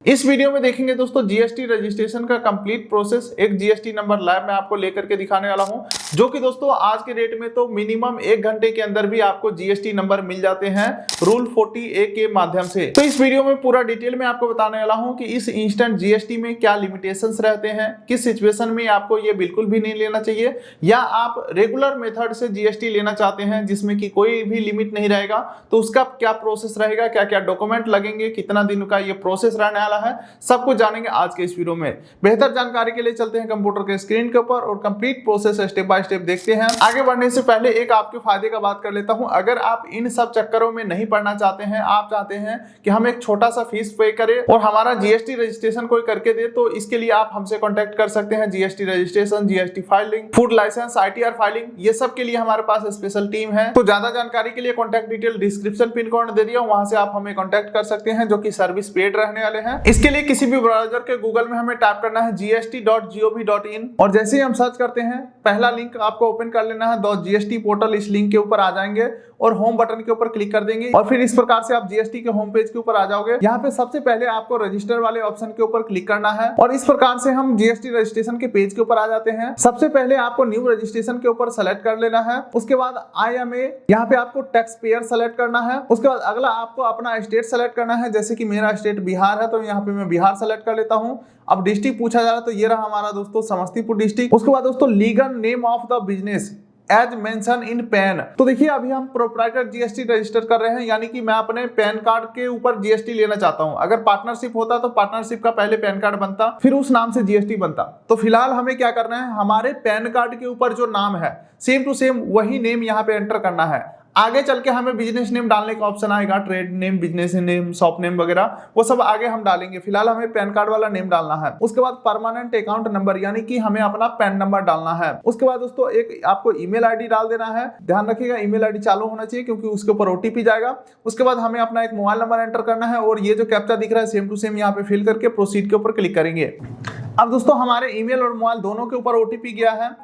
इस वीडियो में देखेंगे दोस्तों जीएसटी रजिस्ट्रेशन का कंप्लीट प्रोसेस। एक जीएसटी नंबर लाइव मैं आपको लेकर के दिखाने वाला हूं, जो कि दोस्तों आज के डेट में तो मिनिमम 1 घंटे के अंदर भी आपको जीएसटी नंबर मिल जाते हैं रूल 40A के माध्यम से। तो इस वीडियो में पूरा डिटेल में आपको बताने वाला हूं कि इस इंस्टेंट जीएसटी में क्या लिमिटेशंस रहते हैं, किस सिचुएशन में आपको ये बिल्कुल भी नहीं लेना चाहिए, या आप रेगुलर मेथड से जीएसटी लेना चाहते हैं जिसमें कि कोई भी लिमिट नहीं रहेगा, तो उसका क्या प्रोसेस रहेगा, क्या क्या डॉक्यूमेंट लगेंगे, कितना दिन का ये प्रोसेस रहने है, सब कुछ जानेंगे आज के इस वीडियो में। बेहतर जानकारी के लिए चलते हैं कंप्यूटर के स्क्रीन के ऊपर और complete process step by step देखते हैं। आगे बढ़ने से पहले एक आपके फायदे का बात कर लेता हूं। अगर आप इन सब चक्करों में नहीं पढ़ना चाहते हैं, आप चाहते हैं कि हम एक छोटा सा फीस पे करें और हमारा जीएसटी रजिस्ट्रेशन कोई करके दे, तो इसके लिए आप हमसे कॉन्टेक्ट कर सकते हैं। GST registration, GST filing, food licence, ITR filing, ये सब के लिए हमारे पास स्पेशल टीम है। तो ज्यादा जानकारी के लिए contact detail description pin code दे दिया, वहां से आप हमें कॉन्टेक्ट कर सकते हैं, जो कि सर्विस पेड रहने वाले हैं। इसके लिए किसी भी ब्राउज़र के गूगल में हमें टाइप करना है gst.gov.in और जैसे ही हम सर्च करते हैं पहला लिंक आपको ओपन कर लेना है .gst पोर्टल। इस लिंक के ऊपर आ जाएंगे और होम बटन के ऊपर क्लिक कर देंगे और फिर इस प्रकार से आप जीएसटी के होम पेज के ऊपर आ जाओगे। यहाँ पे सबसे पहले आपको रजिस्टर वाले ऑप्शन के ऊपर क्लिक करना है और इस प्रकार से हम जीएसटी रजिस्ट्रेशन के पेज के ऊपर आ जाते हैं। सबसे पहले आपको न्यू रजिस्ट्रेशन के ऊपर सेलेक्ट कर लेना है। उसके बाद IMA, यहाँ पे आपको टैक्स पेयर सेलेक्ट करना है। उसके बाद अगला आपको अपना स्टेट सेलेक्ट करना है। जैसे कि मेरा स्टेट बिहार है, तो यहाँ पे मैं बिहार सेलेक्ट कर लेता हूँ। अब डिस्ट्रिक्ट पूछा जा रहा है, तो ये रहा हमारा दोस्तों समस्तीपुर डिस्ट्रिक्ट। उसके बाद दोस्तों legal name of the business as mention in PAN. तो देखिए अभी हम प्रोप्राइटर जीएसटी रजिस्टर कर रहे हैं, यानी कि मैं अपने पैन कार्ड के ऊपर जीएसटी लेना चाहता हूं। अगर पार्टनरशिप होता तो पार्टनरशिप का पहले पैन कार्ड बनता, फिर उस नाम से जीएसटी बनता। तो फिलहाल हमें क्या करना है, हमारे पैन कार्ड के ऊपर जो नाम है सेम टू सेम वही नेम यहाँ पे एंटर करना है। आगे चल के हमें बिजनेस नेम डालने का ऑप्शन आएगा, trade name, business name, shop name वगैरह, वो सब आगे हम डालेंगे। फिलहाल हमें पैन कार्ड वाला नेम डालना है। उसके बाद परमानेंट अकाउंट नंबर, यानी कि हमें अपना पैन नंबर डालना है। उसके बाद दोस्तों एक आपको ईमेल आईडी डाल देना है। ध्यान रखिएगा ईमेल आईडी चालू होना चाहिए, क्योंकि उसके ऊपर ओटीपी जाएगा। उसके बाद हमें अपना एक मोबाइल नंबर एंटर करना है और ये जो कैप्चा दिख रहा है सेम टू सेम यहाँ पे फिल करके प्रोसीड के ऊपर क्लिक करेंगे। अब दोस्तों हमारे ईमेल और मोबाइल दोनों के ऊपर ओटीपी गया है।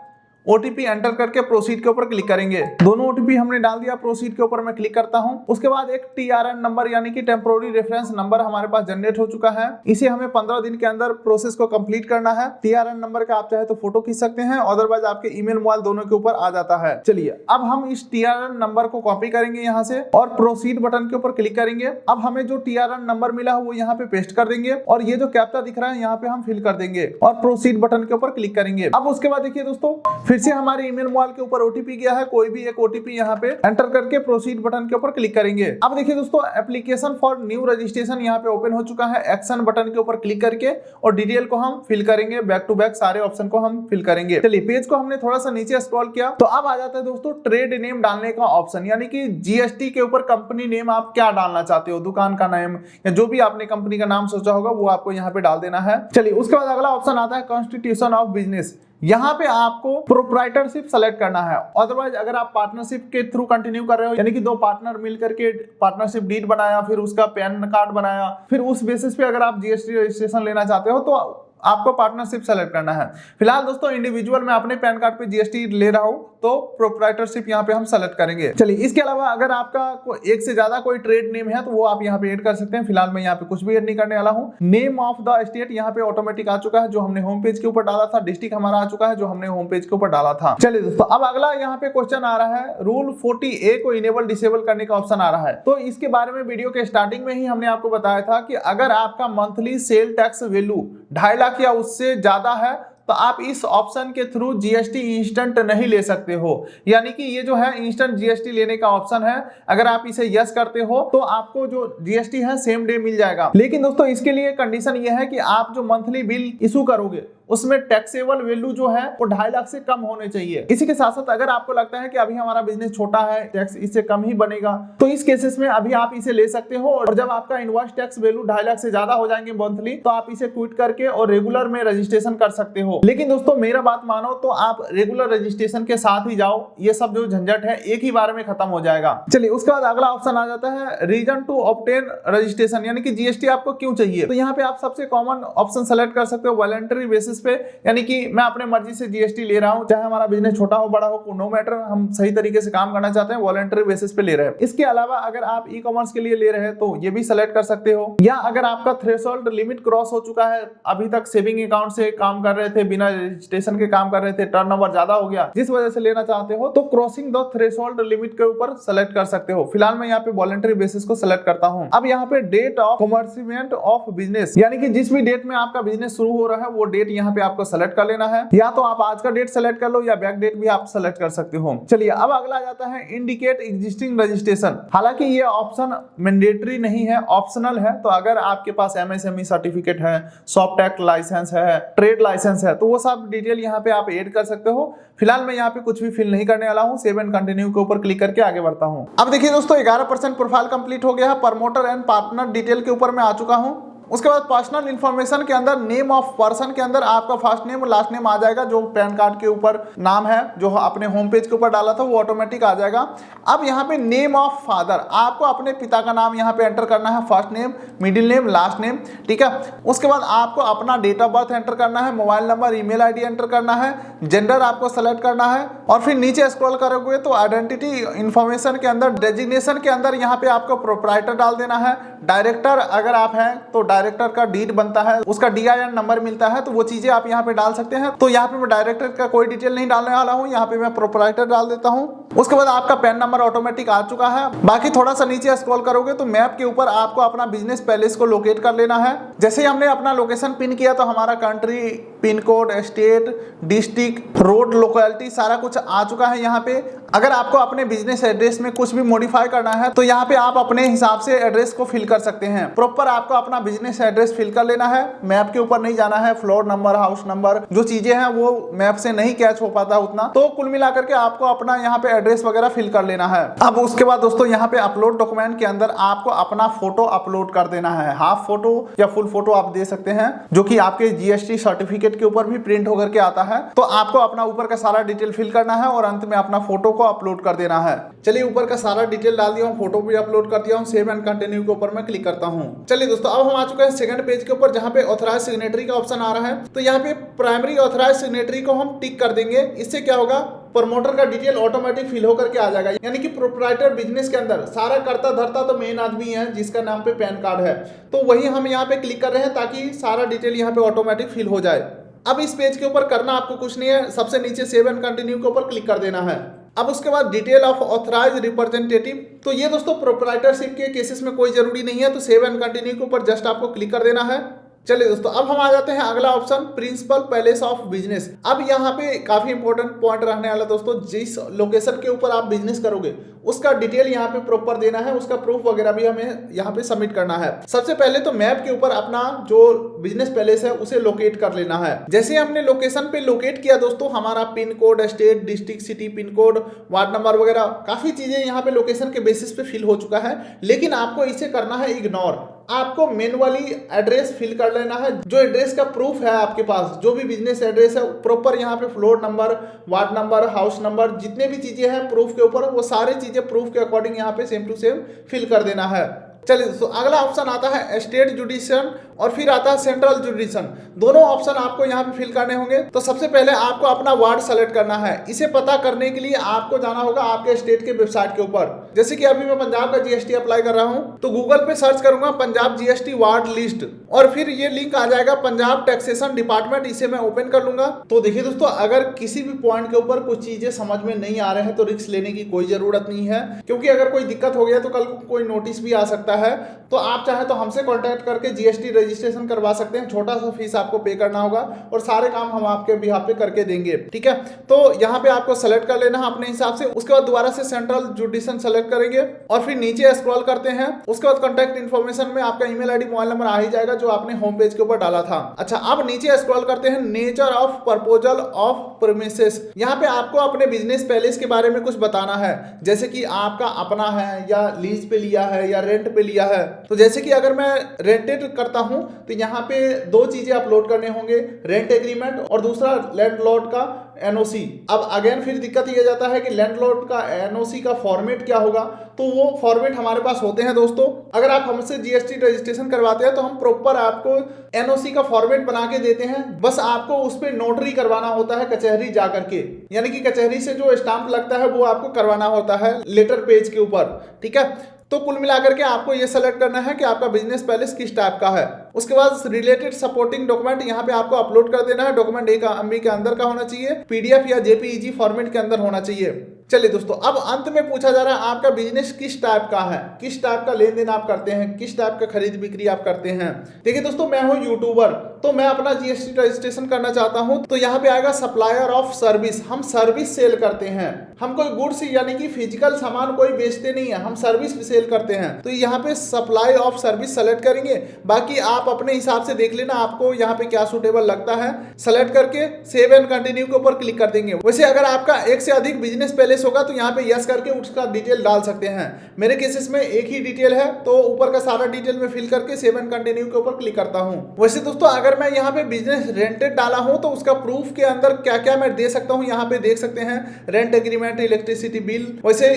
ओटीपी एंटर करके प्रोसीड के ऊपर क्लिक करेंगे। दोनों ओटीपी हमने डाल दिया, प्रोसीड के ऊपर मैं क्लिक करता हूं। उसके बाद एक टीआरएन नंबर, यानी कि टेम्पोररी रेफरेंस नंबर हमारे पास जनरेट हो चुका है। इसे हमें 15 दिन के अंदर प्रोसेस को कंप्लीट करना है। टीआरएन नंबर का आप चाहे तो फोटो खींच सकते हैं, अदरवाइज आपके ईमेल मोबाइल दोनों के ऊपर आ जाता है। चलिए अब हम इस टीआरएन नंबर को कॉपी करेंगे यहाँ से और प्रोसीड बटन के ऊपर क्लिक करेंगे। अब हमें जो टीआरएन नंबर मिला है वो यहाँ पे पेस्ट कर देंगे और ये जो कैप्चा दिख रहा है यहाँ पे हम फिल कर देंगे और प्रोसीड बटन के ऊपर क्लिक करेंगे। अब उसके बाद देखिए दोस्तों फिर से हमारे ईमेल मोबाइल के ऊपर ओटीपी गया है। कोई भी एक ओटीपी यहाँ पे एंटर करके प्रोसीड बटन के ऊपर क्लिक करेंगे। अब देखिए दोस्तों एप्लीकेशन फॉर न्यू रजिस्ट्रेशन यहाँ पे ओपन हो चुका है। एक्शन बटन के ऊपर क्लिक करके और डिटेल को हम फिल करेंगे, बैक टू बैक सारे ऑप्शन को हम फिल करेंगे। चलिए पेज को हमने थोड़ा सा नीचे स्क्रॉल किया तो अब आ जाता है दोस्तों ट्रेड नेम डालने का ऑप्शन, यानी कि जीएसटी के ऊपर कंपनी नेम आप क्या डालना चाहते हो, दुकान का नाम या जो भी आपने कंपनी का नाम सोचा होगा वो आपको यहाँ पे डाल देना है। चलिए उसके बाद अगला ऑप्शन आता है कॉन्स्टिट्यूशन ऑफ बिजनेस। यहाँ पे आपको प्रोप्राइटरशिप सेलेक्ट करना है। अदरवाइज अगर आप पार्टनरशिप के थ्रू कंटिन्यू कर रहे हो, यानी कि दो पार्टनर मिलकर के पार्टनरशिप डीड बनाया, फिर उसका पैन कार्ड बनाया, फिर उस बेसिस पे अगर आप जीएसटी रजिस्ट्रेशन लेना चाहते हो तो आपको पार्टनरशिप सेलेक्ट करना है। फिलहाल दोस्तों इंडिविजुअल मैं अपने पैन कार्ड पे जीएसटी ले रहा हूं तो प्रोप्राइटरशिप यहाँ पे हम सेलेक्ट करेंगे। चलिए इसके अलावा अगर आपका एक से ज्यादा कोई ट्रेड नेम है तो वो आप यहाँ पे ऐड कर सकते हैं। फिलहाल मैं यहाँ पे कुछ भी ऐड नहीं करने वाला हूँ। नेम ऑफ द स्टेट यहाँ पे ऑटोमेटिक आ चुका है, जो हमने होम पेज के ऊपर डाला था। डिस्ट्रिक्ट हमारा आ चुका है, जो हमने होम पेज के ऊपर डाला था। चलिए दोस्तों अब अगला यहाँ पे क्वेश्चन आ रहा है, रूल 40A को इनेबल डिसेबल करने का ऑप्शन आ रहा है। तो इसके बारे में वीडियो के स्टार्टिंग में ही हमने आपको बताया था कि अगर आपका monthly sale tax value 2.5 lakh या उससे ज्यादा है तो आप इस ऑप्शन के थ्रू जीएसटी इंस्टेंट नहीं ले सकते हो। यानी कि ये जो है इंस्टेंट जीएसटी लेने का ऑप्शन है, अगर आप इसे यस करते हो तो आपको जो जीएसटी है सेम डे मिल जाएगा। लेकिन दोस्तों इसके लिए कंडीशन ये है कि आप जो मंथली बिल इशू करोगे उसमें टैक्सेबल वैल्यू जो है वो 2.5 लाख से कम होने चाहिए। इसी के साथ साथ अगर आपको लगता है कि अभी हमारा बिजनेस छोटा है, टैक्स इससे कम ही बनेगा, तो इस केसेस में अभी आप इसे ले सकते हो। और जब आपका इनवॉइस टैक्स वैल्यू 2.5 लाख से ज्यादा हो जाएंगे मंथली, तो आप इसे क्विट करके और रेगुलर में रजिस्ट्रेशन कर सकते हो। लेकिन दोस्तों मेरा बात मानो तो आप रेगुलर रजिस्ट्रेशन के साथ ही जाओ, ये सब जो झंझट है एक ही बार में खत्म हो जाएगा। चलिए उसके बाद अगला ऑप्शन आ जाता है रीजन टू ऑब्टेन रजिस्ट्रेशन, यानी कि जीएसटी आपको क्यों चाहिए। तो यहाँ पे आप सबसे कॉमन ऑप्शन सेलेक्ट कर सकते हो, वॉलंटरी बेसिस बेसिस पे, यानी कि मैं अपने मर्जी से जीएसटी ले रहा हूं, चाहे हमारा बिजनेस छोटा हो बड़ा हो, नो मैटर, हम सही तरीके से काम करना चाहते हैं, वॉलंटरी बेसिस पे ले रहे हैं। इसके अलावा अगर आप ई कॉमर्स के लिए ले रहे हैं तो ये भी सेलेक्ट कर सकते हो, या अगर आपका थ्रेशोल्ड लिमिट क्रॉस हो चुका है, अभी तक सेविंग अकाउंट से काम कर रहे थे, बिना रजिस्ट्रेशन के काम कर रहे थे, टर्नओवर ज्यादा हो गया, जिस वजह से लेना चाहते हो, तो क्रॉसिंग द थ्रेशोल्ड लिमिट के ऊपर सेलेक्ट कर सकते हो। फिलहाल मैं यहाँ पे वॉलंटरी बेसिस को सेलेक्ट करता हूँ। अब यहाँ पे डेट ऑफ कमर्समेंट ऑफ बिजनेस, यानी कि जिस भी डेट में आपका बिजनेस शुरू हो रहा है वो डेट यहाँ पे आपको सेलेक्ट कर लेना है, या तो आप आज का डेट सेलेक्ट कर लो या बैक डेट भी आप सेलेक्ट कर सकते हो। चलिए अब अगला जाता है इंडिकेट एग्जिस्टिंग रजिस्ट्रेशन। हालांकि ये ऑप्शन मैंडेटरी नहीं है, ऑप्शनल है, तो अगर आपके पास एमएसएमई सर्टिफिकेट है, शॉप टैक्स लाइसेंस है, ट्रेड लाइसेंस है, तो वो सब डिटेल यहाँ पे आप ऐड कर सकते हो। फिलहाल मैं यहाँ पे कुछ भी फिल नहीं करने वाला हूँ, सेव एंड कंटिन्यू के ऊपर क्लिक करके आगे बढ़ता हूँ। अब देखिए दोस्तों 11% प्रोफाइल कंप्लीट हो गया है, प्रमोटर एंड पार्टनर डिटेल के ऊपर मैं आ चुका हूँ। उसके बाद पर्सनल इंफॉर्मेशन के अंदर नेम ऑफ पर्सन के अंदर आपका फर्स्ट नेम और लास्ट नेम आ जाएगा, जो पैन कार्ड के ऊपर नाम है, जो अपने होम पेज के ऊपर डाला था वो ऑटोमेटिक आ जाएगा। अब यहाँ पे नेम ऑफ फादर, आपको अपने पिता का नाम यहाँ पे एंटर करना है, first name, middle name, last name, ठीक है। उसके बाद आपको अपना डेट ऑफ बर्थ एंटर करना है, mobile number, email ID enter करना है, जेंडर आपको सेलेक्ट करना है, और फिर नीचे स्क्रॉल करोगे तो आइडेंटिटी इंफॉर्मेशन के अंदर डेजिग्नेशन के अंदर यहाँ पे आपको प्रोप्राइटर डाल देना है। डायरेक्टर अगर आप हैं तो डायरेक्टर का डीड बनता है, उसका DIN नंबर मिलता है, तो वो चीजें आप यहाँ पे डाल सकते हैं। तो यहाँ पे मैं डायरेक्टर का कोई डिटेल नहीं डालने वाला हूँ, यहाँ पे मैं प्रोप्राइटर डाल देता हूँ। उसके बाद आपका पैन नंबर ऑटोमेटिक आ चुका है। बाकी थोड़ा सा नीचे स्क्रॉल करोगे तो मैप के ऊपर आपको अपना बिजनेस पैलेस को लोकेट कर लेना है। जैसे ही हमने अपना लोकेशन पिन किया तो हमारा country, pin code, state, district, road, locality सारा कुछ आ चुका है यहाँ पे। अगर आपको अपने बिजनेस एड्रेस में कुछ भी मॉडिफाई करना है तो यहाँ पे आप अपने हिसाब से एड्रेस को फिल कर सकते हैं। प्रॉपर आपको अपना बिजनेस एड्रेस फिल कर लेना है, मैप के ऊपर नहीं जाना है। फ्लोर नंबर, हाउस नंबर, जो चीजें हैं वो मैप से नहीं कैच हो पाता उतना, तो कुल मिलाकर के आपको अपना यहाँ पे एड्रेस वगैरह फिल कर लेना है। अब उसके बाद दोस्तों यहाँ पे अपलोड डॉक्यूमेंट के अंदर आपको अपना फोटो अपलोड कर देना है। हाफ फोटो या फुल फोटो आप दे सकते हैं, जो कि आपके जीएसटी सर्टिफिकेट के ऊपर भी प्रिंट होकर के आता है। तो आपको अपना ऊपर का सारा डिटेल फिल करना है और अंत में अपना फोटो को अपलोड कर देना है। चलिए ऊपर का सारा डिटेल डाल दिया हूँ, फोटो भी अपलोड कर दिया हूँ, सेव एंड कंटिन्यू के ऊपर मैं क्लिक करता हूँ। चलिए दोस्तों अब हम आ चुके हैं सेकंड पेज के ऊपर, जहाँ पे ऑथराइज सिग्नेटरी का ऑप्शन आ रहा है। तो यहाँ पे प्राइमरी ऑथराइज सिग्नेटरी को हम टिक कर देंगे। इससे क्या होगा, प्रमोटर का डिटेल ऑटोमेटिक फिल होकर के आ जाएगा। यानी कि प्रोप्राइटर बिजनेस के अंदर सारा करता धरता तो मेन आदमी है जिसका नाम पे पैन कार्ड है, तो वही हम यहाँ पे क्लिक कर रहे हैं ताकि सारा डिटेल यहाँ पे ऑटोमेटिक फिल हो जाए। अब इस पेज के ऊपर करना आपको कुछ नहीं है, सबसे नीचे सेव एंड कंटिन्यू के ऊपर क्लिक कर देना है। अब उसके बाद डिटेल ऑफ ऑथराइज रिप्रेजेंटेटिव, तो ये दोस्तों प्रोप्राइटरशिप के केसेस में कोई जरूरी नहीं है, तो सेव एंड कंटिन्यू के ऊपर जस्ट आपको क्लिक कर देना है। चलिए दोस्तों अब हम आ जाते हैं अगला option, principal place of business. अब यहाँ पे काफी इंपॉर्टेंट पॉइंट रहने वाला दोस्तों, जिस लोकेशन के ऊपर आप बिजनेस करोगे उसका डिटेल यहाँ पे प्रॉपर देना है, उसका प्रूफ वगैरह भी हमें यहाँ पे सबमिट करना है। सबसे पहले तो मैप के ऊपर अपना जो बिजनेस पैलेस है उसे लोकेट कर लेना है। जैसे हमने लोकेशन पे लोकेट किया दोस्तों, हमारा pin code, state, district, city, pin code, ward number वगैरह काफी चीजें यहाँ पे लोकेशन के बेसिस पे फिल हो चुका है, लेकिन आपको इसे करना है इग्नोर। आपको मैन्युअली एड्रेस फिल कर लेना है, जो एड्रेस का प्रूफ है आपके पास, जो भी बिजनेस एड्रेस है प्रॉपर यहाँ पे floor number, ward number, house number, जितने भी चीजें हैं प्रूफ के ऊपर, वो सारी चीजें प्रूफ के अकॉर्डिंग यहाँ पे सेम टू सेम फिल कर देना है। चलिए दोस्तों अगला ऑप्शन आता है स्टेट जुडिशन और फिर आता है सेंट्रल जुडिशन। दोनों ऑप्शन आपको यहाँ पे फिल करने होंगे। तो सबसे पहले आपको अपना वार्ड सेलेक्ट करना है। इसे पता करने के लिए आपको जाना होगा आपके स्टेट के वेबसाइट के ऊपर। जैसे कि अभी मैं पंजाब का जीएसटी अप्लाई कर रहा हूँ, तो गूगल पे सर्च करूंगा पंजाब जीएसटी वार्ड लिस्ट, और फिर ये लिंक आ जाएगा पंजाब टैक्सेशन डिपार्टमेंट, इसे मैं ओपन कर लूंगा। तो देखिए दोस्तों, अगर किसी भी पॉइंट के ऊपर कुछ चीजें समझ में नहीं आ रहे हैं तो रिस्क लेने की कोई जरूरत नहीं है, क्योंकि अगर कोई दिक्कत हो गया तो कल को कोई नोटिस भी आ सकता है। तो आप चाहे तो हमसे कॉन्टैक्ट करके जीएसटी रजिस्ट्रेशन करवा सकते हैं। छोटा सा फीस आपको पे करना होगा और सारे काम हम आपके बिहाफ पे करके देंगे, ठीक है। तो यहाँ पे आपको सेलेक्ट कर लेना है अपने हिसाब से। उसके बाद दोबारा से सेंट्रल जुडिशन सेलेक्ट करेंगे और फिर नीचे स्क्रॉल करते हैं। उसके बाद कॉन्टैक्ट इन्फॉर्मेशन में आपका ईमेल आईडी, मोबाइल नंबर आ ही जाएगा जो आपने होम पेज के ऊपर डाला था। अच्छा, अब नीचे स्क्रॉल करते हैं, nature of proposal of premises. यहाँ पे आपको अपने बिजनेस पैलेस के बारे में कुछ बताना है, जैसे कि आपका अपना है या लीज पे लिया है या रेंट पे लिया है। तो जैसे कि अगर मैं रेंटेड करता हूं हूं तो यहाँ पे दो चीजें अपलोड करने होंगे, रेंट एग्रीमेंट और दूसरा लैंडलॉर्ड का एनओसी। अब अगेन फिर दिक्कत ये जाता है कि लैंडलॉर्ड का एनओसी का फॉर्मेट क्या होगा, तो वो फॉर्मेट हमारे पास होते हैं दोस्तों। अगर आप हमसे जीएसटी रजिस्ट्रेशन करवाते हैं तो हम प्रॉपर आपको एनओसी का फॉर्मेट बना के देते हैं, बस आपको उस पर नोटरी करवाना होता है कचहरी जा करके, यानी कि कचहरी से जो स्टाम्प लगता है वो आपको करवाना होता है लेटर पेज के ऊपर, ठीक है। तो कुल मिलाकर के आपको ये सेलेक्ट करना है कि आपका बिजनेस पैलेस किस टाइप का है। उसके बाद रिलेटेड सपोर्टिंग डॉक्यूमेंट यहाँ पे आपको अपलोड कर देना है। डॉक्यूमेंट 1 MB के अंदर का होना चाहिए, पीडीएफ या जेपीईजी फॉर्मेट के अंदर होना चाहिए। चलिए दोस्तों, अब अंत में पूछा जा रहा है आपका बिजनेस किस टाइप का है, किस टाइप का लेन देन आप करते हैं, किस टाइप का खरीद बिक्री आप करते हैं। देखिए दोस्तों, मैं हूं यूट्यूबर, तो मैं अपना जीएसटी रजिस्ट्रेशन करना चाहता हूं, तो यहाँ पे आएगा सप्लायर ऑफ सर्विस। हम सर्विस सेल करते हैं, हम कोई गुड्स यानी कि फिजिकल सामान कोई बेचते नहीं है, हम सर्विस सेल करते हैं। तो यहाँ पे सप्लाई ऑफ सर्विस सेलेक्ट करेंगे, बाकी आप अपने हिसाब से देख लेना आपको यहाँ पे क्या सूटेबल लगता है। सेलेक्ट करके सेव एंड कंटिन्यू के ऊपर क्लिक कर देंगे। वैसे अगर आपका एक से अधिक बिजनेस पैलेस होगा तो यहाँ पे यस करके उसका डिटेल डाल सकते हैं। मेरे केसेस में एक ही डिटेल है, तो ऊपर का सारा डिटेल में फिल करके सेव एंड कंटिन्यू के ऊपर क्लिक करता हूँ। वैसे दोस्तों, अगर मैं यहाँ पे बिजनेस रेंटेड डाला हूँ तो उसका प्रूफ के अंदर क्या क्या मैं दे सकता हूँ, यहाँ पे देख सकते हैं। Rent agreement, electricity bill. वैसे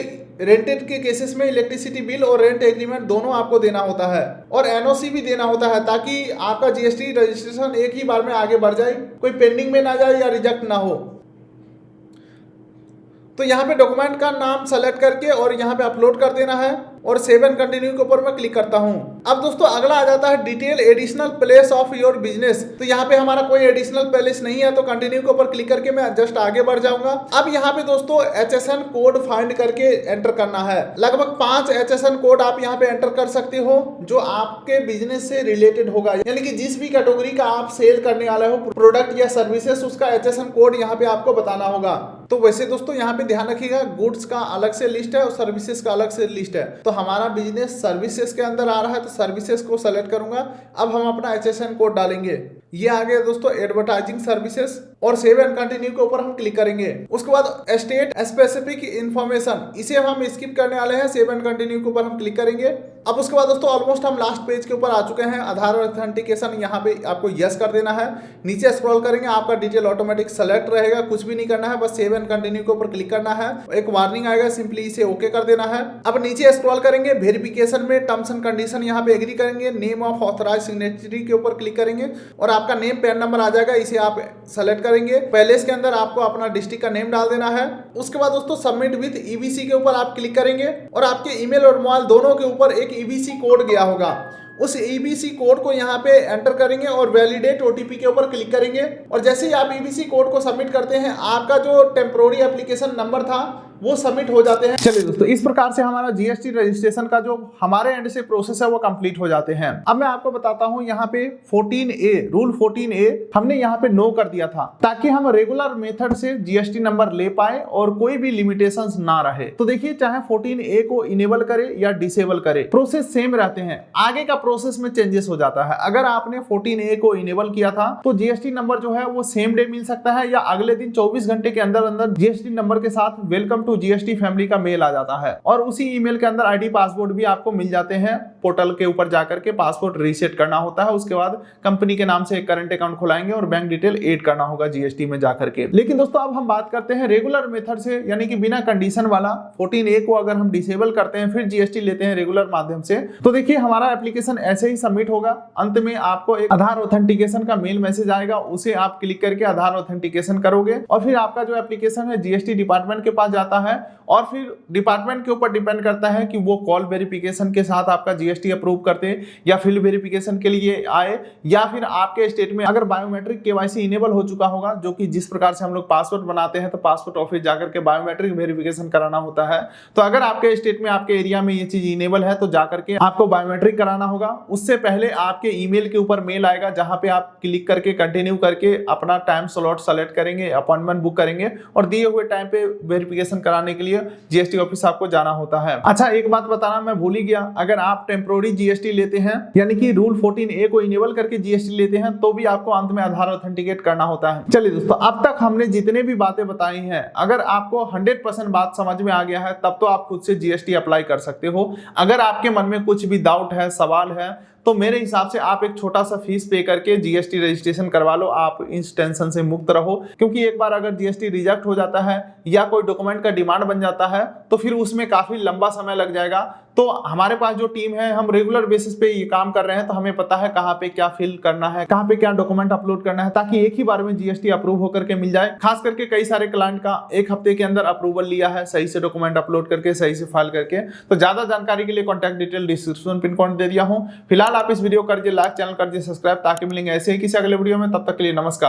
रेंटेड के केसेस में इलेक्ट्रिसिटी बिल और रेंट एग्रीमेंट दोनों आपको देना होता है, और एनओसी भी देना होता है, ताकि आपका जीएसटी रजिस्ट्रेशन एक ही बार में आगे बढ़ जाए, कोई पेंडिंग में ना जाए या रिजेक्ट ना हो। तो यहाँ पे डॉक्यूमेंट का नाम सेलेक्ट करके और यहाँ पे अपलोड कर देना है, और सेव एंड कंटिन्यू के ऊपर मैं क्लिक करता हूँ। अब दोस्तों अगला आ जाता है detail additional place of your business. तो यहाँ पे हमारा कोई एडिशनल प्लेस नहीं है, तो कंटिन्यू के ऊपर क्लिक करके मैं जस्ट आगे बढ़ जाऊंगा। अब यहाँ पे दोस्तों HSN कोड फाइंड करके एंटर करना है। लगभग 5 HSN कोड आप यहाँ पे एंटर कर सकते हो जो आपके बिजनेस से रिलेटेड होगा, यानी कि जिस भी कैटेगरी का आप सेल करने वाले हो प्रोडक्ट या सर्विसेज, उसका HSN कोड यहाँ पे आपको बताना होगा। तो वैसे दोस्तों यहाँ पे ध्यान रखिएगा, गुड्स का अलग से लिस्ट है और सर्विसेज का अलग से लिस्ट है। तो हमारा बिजनेस सर्विसेज के अंदर आ रहा है, तो सर्विसेज को सेलेक्ट करूंगा। अब हम अपना HSN कोड डालेंगे। ये आ गया दोस्तों एडवर्टाइजिंग सर्विसेज, और सेव एंड कंटिन्यू के ऊपर हम क्लिक करेंगे। उसके बाद स्टेट स्पेसिफिक इंफॉर्मेशन, इसे हम स्किप करने वाले हैं। सेव एंड कंटिन्यू के ऊपर हम क्लिक करेंगे। अब उसके बाद दोस्तों ऑलमोस्ट हम लास्ट पेज के ऊपर आ चुके हैं। आधार ऑथेंटिकेशन, यहाँ पे आपको यस कर देना है। नीचे स्क्रॉल करेंगे, आपका डिटेल ऑटोमेटिक सेलेक्ट रहेगा, कुछ भी नहीं करना है, बस सेव एंड कंटिन्यू के ऊपर क्लिक करना है। एक वार्निंग आएगा, सिंपली इसे ओके कर देना है। अब नीचे स्क्रॉल करेंगे, वेरिफिकेशन में टर्म्स एंड कंडीशन यहाँ पे एग्री करेंगे। नेम ऑफ ऑथराइज्ड सिग्नेटरी के ऊपर क्लिक करेंगे, और आपका नेम पैन नंबर आ जाएगा, इसे आप सेलेक्ट करेंगे। पैलेस के अंदर आपको अपना डिस्ट्रिक्ट का नेम डाल देना है। उसके बाद दोस्तों सबमिट विद ईबीसी के ऊपर आप क्लिक करेंगे, और आपके ईमेल और मोबाइल दोनों के ऊपर एक ईबीसी कोड गया होगा। उस ईबीसी कोड को यहाँ पे एंटर करेंगे और वैलिडेट ओटीपी के ऊपर क्लिक करेंगे। और जैसे ही आप ईबीसी कोड को सबमिट करते हैं, आपका जो टेम्पोररी एप्लीकेशन नंबर था वो सबमिट हो जाते हैं। चलिए दोस्तों, इस प्रकार से हमारा जीएसटी रजिस्ट्रेशन का जो हमारे एंड से प्रोसेस है वो कंप्लीट हो जाते हैं। अब मैं आपको बताता हूं, यहाँ पे 14A रूल 14A हमने यहाँ पे नो कर दिया था, ताकि हम रेगुलर मेथड से जीएसटी नंबर ले पाए और कोई भी लिमिटेशंस ना रहे। तो देखिए, चाहे 14A को इनेबल करे या डिसेबल करे, प्रोसेस सेम रहते हैं। आगे का प्रोसेस में चेंजेस हो जाता है। अगर आपने 14A को इनेबल किया था तो जीएसटी नंबर जो है वो सेम डे मिल सकता है, या अगले दिन 24 घंटे के अंदर अंदर जीएसटी नंबर के साथ वेलकम टू जीएसटी फैमिली का मेल आ जाता है। और उसी ईमेल के अंदर आईडी पासवर्ड भी आपको मिल जाते हैं। पोर्टल के ऊपर जाकर के पासवर्ड रीसेट करना होता है। उसके बाद कंपनी के नाम से एक करंट अकाउंट खुलाएंगे और बैंक डिटेल ऐड करना होगा जीएसटी में जाकर के। लेकिन दोस्तों अब हम बात करते हैं रेगुलर मेथड से, यानी कि बिना कंडीशन वाला 14A को अगर हम डिसेबल करते हैं फिर जीएसटी लेते हैं रेगुलर माध्यम से, तो देखिए हमारा एप्लीकेशन ऐसे ही सबमिट होगा। अंत में आपको एक आधार ऑथेंटिकेशन का मेल मैसेज आएगा, उसे आप क्लिक करके आधार ऑथेंटिकेशन करोगे, और फिर आपका जो एप्लीकेशन है जीएसटी डिपार्टमेंट के पास जाता है। और फिर डिपार्टमेंट के ऊपर डिपेंड करता है कि वो कॉल वेरिफिकेशन के साथ आपका जीएसटी अप्रूव करते हैं, या फील्ड वेरिफिकेशन के लिए आए, या फिर आपके स्टेट में अगर बायोमेट्रिक केवाईसी इनेबल हो चुका होगा, जो कि जिस प्रकार से हम लोग पासपोर्ट बनाते हैं तो पासपोर्ट ऑफिस जाकर के बायोमेट्रिक वेरिफिकेशन कराना होता है। तो अगर आपके स्टेट में, आपके एरिया में ये चीज इनेबल है तो जाकर के आपको बायोमेट्रिक कराना होगा। उससे पहले आपके ईमेल के ऊपर मेल आएगा, जहां पे आप क्लिक करके कंटिन्यू करके अपना टाइम स्लॉट सेलेक्ट करेंगे, अपॉइंटमेंट बुक करेंगे, और दिए हुए टाइम पे वेरिफिकेशन कराने के लिए जीएसटी ऑफिस आपको जाना होता है। अच्छा, एक बात बताना मैं भूल ही गया, अगर आप टेम्पोररी जीएसटी लेते हैं, यानी कि रूल 14A को इनेबल करके जीएसटी लेते हैं, तो भी आपको अंत में आधार ऑथेंटिकेट करना होता है। चलिए दोस्तों, अब तक हमने जितने भी बातें बताई हैं, अगर आपको 100% बात समझ में आ गया है, तब तो आप खुद से जीएसटी अप्लाई कर सकते हो। अगर आपके मन में कुछ भी डाउट है, सवाल है, तो तो मेरे हिसाब से आप एक छोटा सा फीस पे करके जीएसटी रजिस्ट्रेशन करवा लो, आप इस टेंशन से मुक्त रहो। क्योंकि एक बार अगर जीएसटी रिजेक्ट हो जाता है या कोई डॉक्यूमेंट का डिमांड बन जाता है तो फिर उसमें काफी लंबा समय लग जाएगा। तो हमारे पास जो टीम है, हम रेगुलर बेसिस पे ये काम कर रहे हैं, तो हमें पता है कहाँ पे क्या फिल करना है, कहाँ पे क्या डॉक्यूमेंट अपलोड करना है, ताकि एक ही बार में जीएसटी अप्रूव होकर के मिल जाए। खास करके कई सारे क्लाइंट का एक हफ्ते के अंदर अप्रूवल लिया है, सही से डॉक्यूमेंट अपलोड करके, सही से फाइल करके। तो ज्यादा जानकारी के लिए contact detail description pin code दे दिया हूँ। फिलहाल आप इस वीडियो कर दिए लाइक, चैनल कर दिए सब्सक्राइब, ताकि मिलेंगे ऐसे ही किसी अगले वीडियो में। तब तक के लिए नमस्कार।